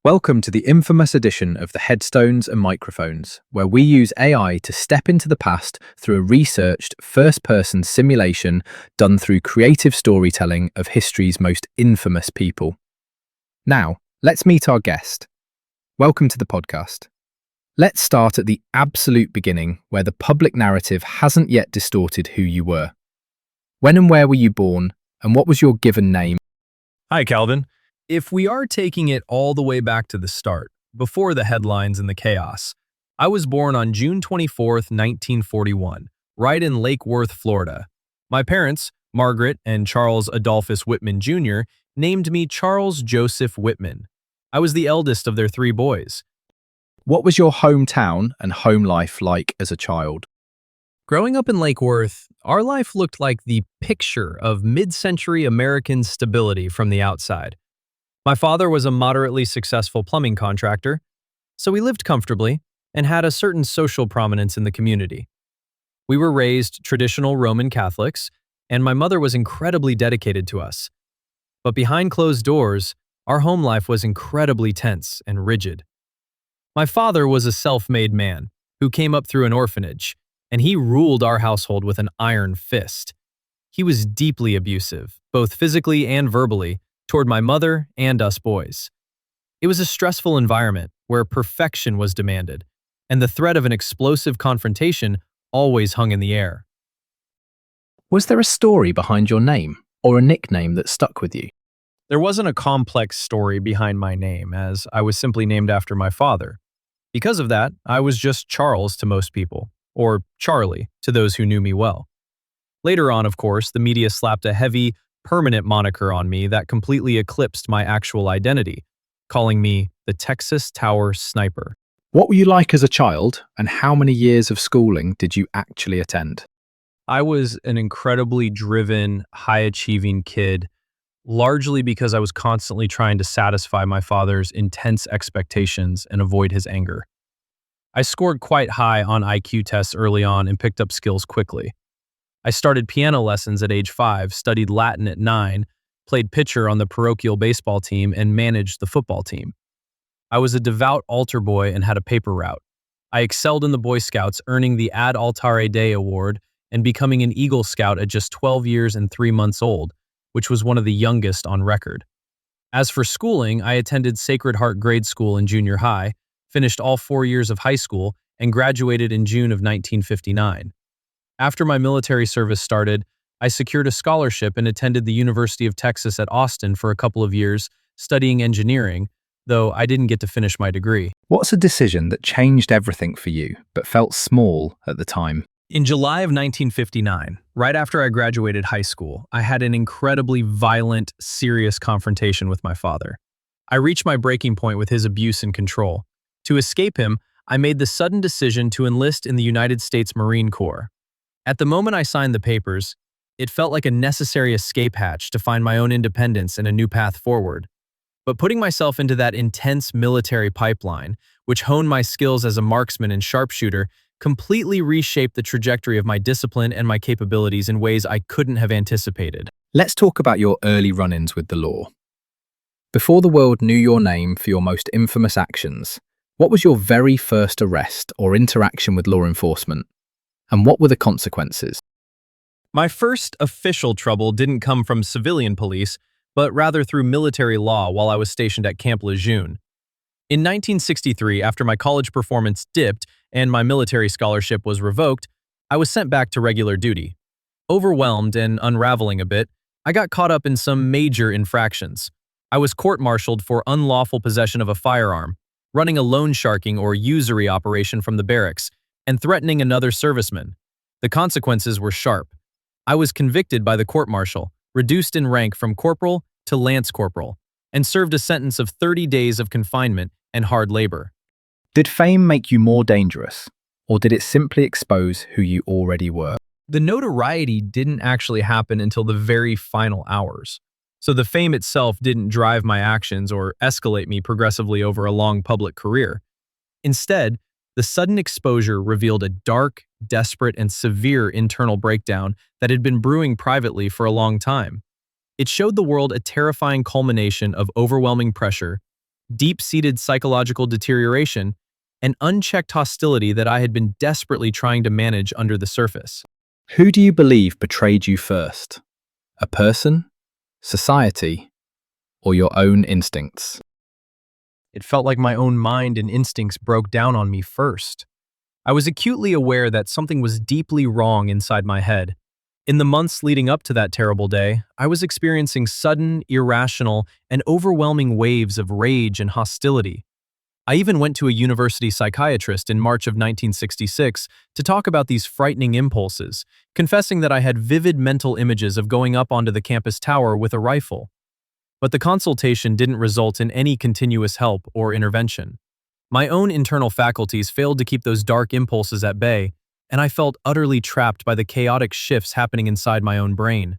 Welcome to the infamous edition of the Headstones and Microphones, where we use AI to step into the past through a researched first-person simulation done through creative storytelling of history's most infamous people. Now, let's meet our guest. Welcome to the podcast. Let's start at the absolute beginning, where the public narrative hasn't yet distorted who you were. When and where were you born, and what was your given name? Hi, Calvin. If we are taking it all the way back to the start, before the headlines and the chaos, I was born on June 24th, 1941, right in Lake Worth, Florida. My parents, Margaret and Charles Adolphus Whitman Jr., named me Charles Joseph Whitman. I was the eldest of their three boys. What was your hometown and home life like as a child? Growing up in Lake Worth, our life looked like the picture of mid-century American stability from the outside. My father was a moderately successful plumbing contractor, so we lived comfortably and had a certain social prominence in the community. We were raised traditional Roman Catholics, and my mother was incredibly dedicated to us. But behind closed doors, our home life was incredibly tense and rigid. My father was a self-made man who came up through an orphanage, and he ruled our household with an iron fist. He was deeply abusive, both physically and verbally, toward my mother and us boys. It was a stressful environment where perfection was demanded, and the threat of an explosive confrontation always hung in the air. Was there a story behind your name, or a nickname that stuck with you? There wasn't a complex story behind my name, as I was simply named after my father. Because of that, I was just Charles to most people, or Charlie to those who knew me well. Later on, of course, the media slapped a heavy, permanent moniker on me that completely eclipsed my actual identity, calling me the Texas Tower Sniper. What were you like as a child, and how many years of schooling did you actually attend? I was an incredibly driven, high-achieving kid, largely because I was constantly trying to satisfy my father's intense expectations and avoid his anger. I scored quite high on IQ tests early on and picked up skills quickly. I started piano lessons at age 5, studied Latin at 9, played pitcher on the parochial baseball team, and managed the football team. I was a devout altar boy and had a paper route. I excelled in the Boy Scouts, earning the Ad Altare Day Award and becoming an Eagle Scout at just 12 years and 3 months old, which was one of the youngest on record. As for schooling, I attended Sacred Heart Grade School in junior high, finished all 4 years of high school, and graduated in June of 1959. After my military service started, I secured a scholarship and attended the University of Texas at Austin for a couple of years, studying engineering, though I didn't get to finish my degree. What's a decision that changed everything for you, but felt small at the time? In July of 1959, right after I graduated high school, I had an incredibly violent, serious confrontation with my father. I reached my breaking point with his abuse and control. To escape him, I made the sudden decision to enlist in the United States Marine Corps. At the moment I signed the papers, it felt like a necessary escape hatch to find my own independence and a new path forward. But putting myself into that intense military pipeline, which honed my skills as a marksman and sharpshooter, completely reshaped the trajectory of my discipline and my capabilities in ways I couldn't have anticipated. Let's talk about your early run-ins with the law. Before the world knew your name for your most infamous actions, what was your very first arrest or interaction with law enforcement? And what were the consequences? My first official trouble didn't come from civilian police, but rather through military law while I was stationed at Camp Lejeune. In 1963, after my college performance dipped and my military scholarship was revoked, I was sent back to regular duty. Overwhelmed and unraveling a bit, I got caught up in some major infractions. I was court-martialed for unlawful possession of a firearm, running a loan sharking or usury operation from the barracks, and threatening another serviceman. The consequences were sharp. I was convicted by the court-martial, reduced in rank from corporal to lance corporal, and served a sentence of 30 days of confinement and hard labor. Did fame make you more dangerous, or did it simply expose who you already were? The notoriety didn't actually happen until the very final hours, so the fame itself didn't drive my actions or escalate me progressively over a long public career. Instead, the sudden exposure revealed a dark, desperate, and severe internal breakdown that had been brewing privately for a long time. It showed the world a terrifying culmination of overwhelming pressure, deep-seated psychological deterioration, and unchecked hostility that I had been desperately trying to manage under the surface. Who do you believe betrayed you first? A person, society, or your own instincts? It felt like my own mind and instincts broke down on me first. I was acutely aware that something was deeply wrong inside my head. In the months leading up to that terrible day, I was experiencing sudden, irrational, and overwhelming waves of rage and hostility. I even went to a university psychiatrist in March of 1966 to talk about these frightening impulses, confessing that I had vivid mental images of going up onto the campus tower with a rifle. But the consultation didn't result in any continuous help or intervention. My own internal faculties failed to keep those dark impulses at bay, and I felt utterly trapped by the chaotic shifts happening inside my own brain.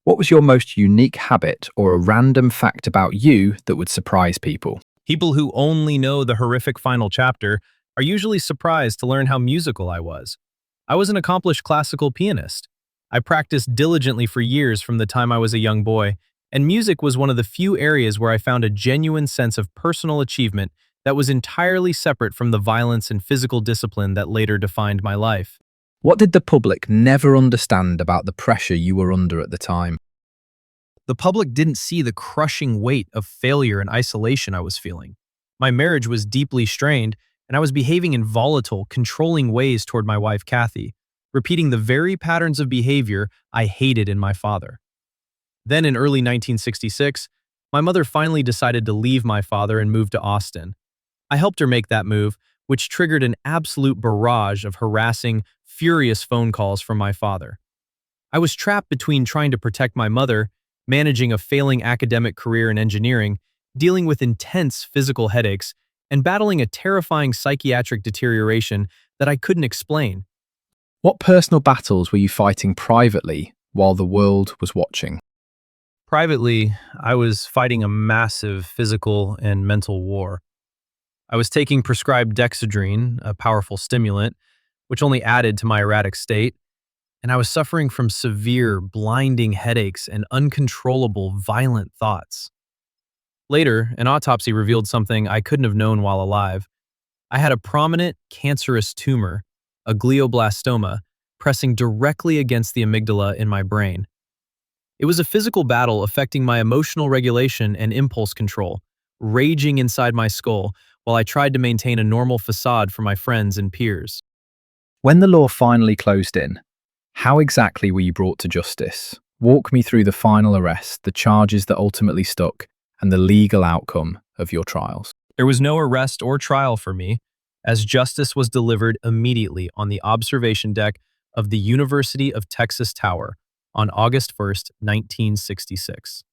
What was your most unique habit or a random fact about you that would surprise people? People who only know the horrific final chapter are usually surprised to learn how musical I was. I was an accomplished classical pianist. I practiced diligently for years from the time I was a young boy, and music was one of the few areas where I found a genuine sense of personal achievement that was entirely separate from the violence and physical discipline that later defined my life. What did the public never understand about the pressure you were under at the time? The public didn't see the crushing weight of failure and isolation I was feeling. My marriage was deeply strained, and I was behaving in volatile, controlling ways toward my wife, Kathy, repeating the very patterns of behavior I hated in my father. Then in early 1966, my mother finally decided to leave my father and move to Austin. I helped her make that move, which triggered an absolute barrage of harassing, furious phone calls from my father. I was trapped between trying to protect my mother, managing a failing academic career in engineering, dealing with intense physical headaches, and battling a terrifying psychiatric deterioration that I couldn't explain. What personal battles were you fighting privately while the world was watching? Privately, I was fighting a massive physical and mental war. I was taking prescribed dexedrine, a powerful stimulant, which only added to my erratic state, and I was suffering from severe, blinding headaches and uncontrollable, violent thoughts. Later, an autopsy revealed something I couldn't have known while alive. I had a prominent cancerous tumor, a glioblastoma, pressing directly against the amygdala in my brain. It was a physical battle affecting my emotional regulation and impulse control, raging inside my skull while I tried to maintain a normal facade for my friends and peers. When the law finally closed in, how exactly were you brought to justice? Walk me through the final arrest, the charges that ultimately stuck, and the legal outcome of your trials. There was no arrest or trial for me, as justice was delivered immediately on the observation deck of the University of Texas Tower on August 1st, 1966.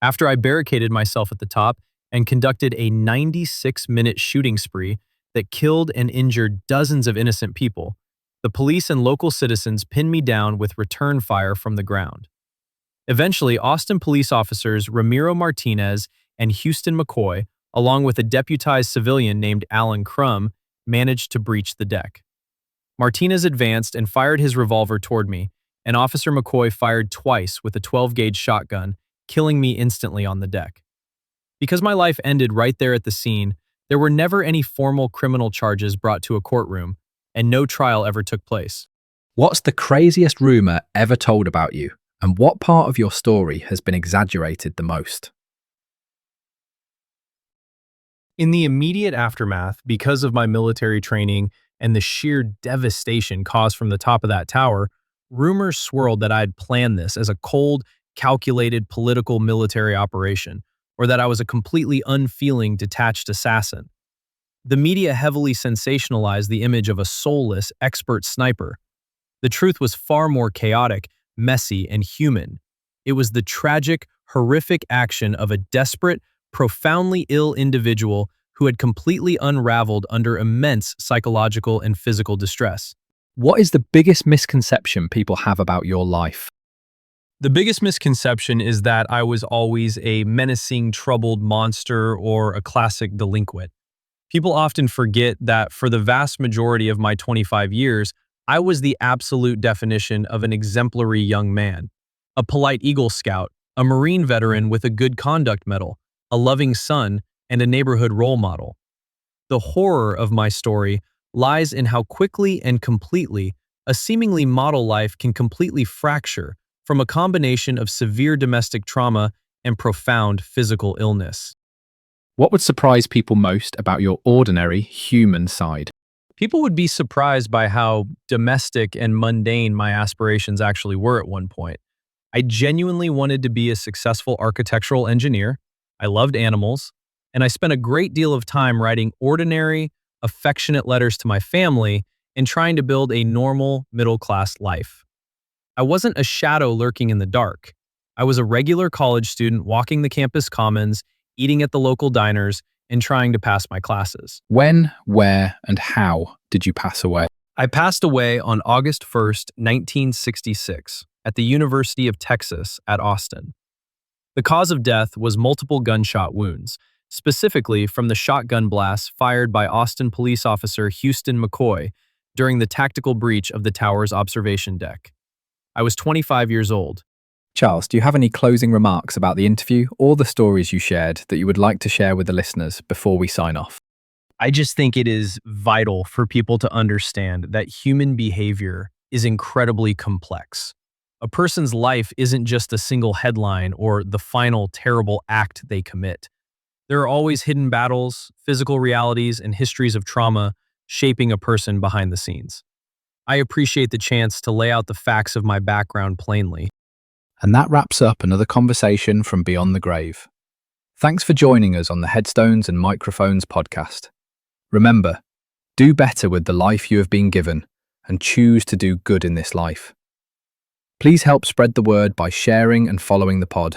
After I barricaded myself at the top and conducted a 96-minute shooting spree that killed and injured dozens of innocent people, the police and local citizens pinned me down with return fire from the ground. Eventually, Austin police officers Ramiro Martinez and Houston McCoy, along with a deputized civilian named Alan Crum, managed to breach the deck. Martinez advanced and fired his revolver toward me, and Officer McCoy fired twice with a 12-gauge shotgun, killing me instantly on the deck. Because my life ended right there at the scene, there were never any formal criminal charges brought to a courtroom, and no trial ever took place. What's the craziest rumor ever told about you, and what part of your story has been exaggerated the most? In the immediate aftermath, because of my military training and the sheer devastation caused from the top of that tower, rumors swirled that I had planned this as a cold, calculated political military operation, or that I was a completely unfeeling, detached assassin. The media heavily sensationalized the image of a soulless, expert sniper. The truth was far more chaotic, messy, and human. It was the tragic, horrific action of a desperate, profoundly ill individual who had completely unraveled under immense psychological and physical distress. What is the biggest misconception people have about your life? The biggest misconception is that I was always a menacing, troubled monster or a classic delinquent. People often forget that for the vast majority of my 25 years, I was the absolute definition of an exemplary young man. A polite Eagle Scout, a Marine veteran with a good conduct medal, a loving son, and a neighborhood role model. The horror of my story lies in how quickly and completely a seemingly model life can completely fracture from a combination of severe domestic trauma and profound physical illness. What would surprise people most about your ordinary human side? People would be surprised by how domestic and mundane my aspirations actually were at one point. I genuinely wanted to be a successful architectural engineer. I loved animals, and I spent a great deal of time writing ordinary, affectionate letters to my family and trying to build a normal, middle-class life. I wasn't a shadow lurking in the dark. I was a regular college student walking the campus commons, eating at the local diners, and trying to pass my classes. When, where, and how did you pass away? I passed away on August 1st, 1966, at the University of Texas at Austin. The cause of death was multiple gunshot wounds, specifically from the shotgun blasts fired by Austin police officer Houston McCoy during the tactical breach of the tower's observation deck. I was 25 years old. Charles, do you have any closing remarks about the interview or the stories you shared that you would like to share with the listeners before we sign off? I just think it is vital for people to understand that human behavior is incredibly complex. A person's life isn't just a single headline or the final terrible act they commit. There are always hidden battles, physical realities, and histories of trauma shaping a person behind the scenes. I appreciate the chance to lay out the facts of my background plainly. And that wraps up another conversation from Beyond the Grave. Thanks for joining us on the Headstones and Microphones podcast. Remember, do better with the life you have been given and choose to do good in this life. Please help spread the word by sharing and following the pod.